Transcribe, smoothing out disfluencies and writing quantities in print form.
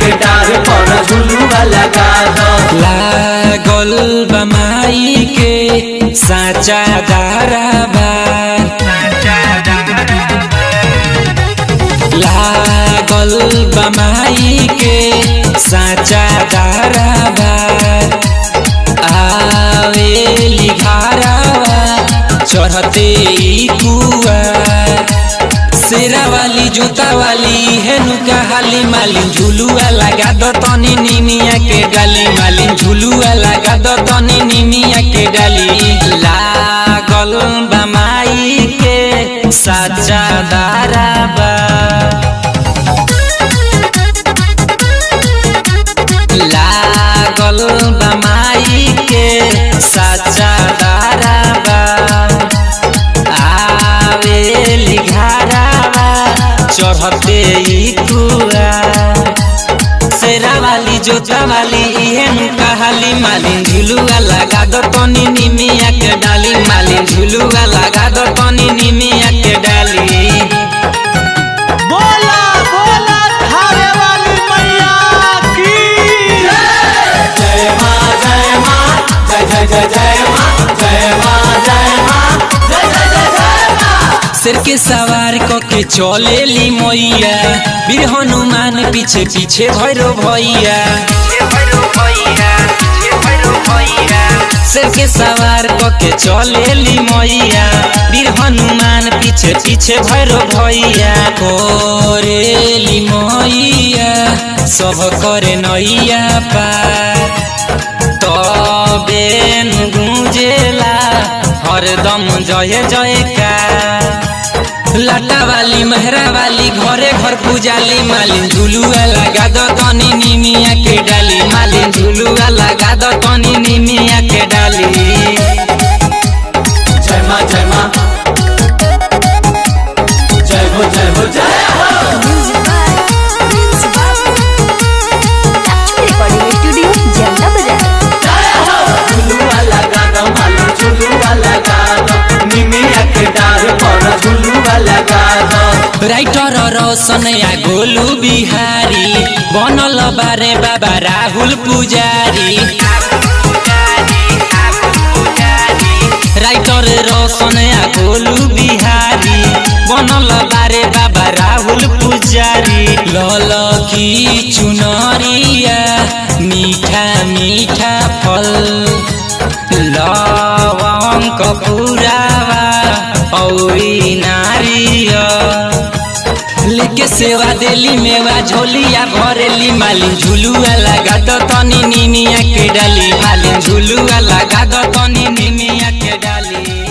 के डार पर झुलुआ लगा दो। लागल बमाई के साचा दाराबा, लागल बमाई के साचा दाराबा, आवेली घारावा चढ़ते कुआ, शेरा वाली जूता वाली हेनु कहाली मालिन झुलुआ लगा दो तनी निमिया के डाली, मालिन झुलुआ लगा दो तनी निमिया के डाली। लागल बमाई के साचा दाराबा, लागल बमाई के साचा दाराबा, आवेली घारावा चढ़ते कुआ, शेरा वाली जोता वाली इहेनु कहाली मालिन झुलुआ लगा दो तनी निमिया के डाली, मालिन झुलुआ लगा दो तनी निमिया के डाली। बोला बोला थारे वाली मैया की जय माँ जय माँ जय जय जय जय माँ जय माँ जय माँ जय जय जय जय माँ। सिर के सवार के चलेली मैया, वीर हनुमान पीछे पीछे भैरो भैया, सिर के सवार के चलेली मैया, वीर हनुमान पीछे पीछे भैरो भैया, करेली मैया सब करे नैया पार, तबे गूंजेला हरदम जय जयकार। लाटा वाली मेहरा वाली घरे घर पूजाली, मालिन झुलुआ लगा दो तनी निमिया के डाली, मालिन झुलुआ लगा दो तनी निमिया के डाली। जय माँ जय माँ जय हो जय हो जय हो। रिकॉर्डिंग स्टूडियो जनता बाजार। झुलुआ लगा दो मालिन झुलुआ लगा दो, निमिया के डार पर झुलुआ लगा दो। राइटर रोशन या गोलू बिहारी बनल बारे बाबा राहुल पुजारी, राइटर रोशन या गोलू बिहारी बनल बारे बाबा राहुल पुजारी। लल की चुनरिया मीठा मीठा फल, लवंग कपूरावा औरी नारियल, लेके सेवा देली मेवा झोलिया भरेली, मालिन झुलुआ लगा दो तनी निमिया के डाली, मालिन झुलुआ लगा दो तनी निमिया के डाली।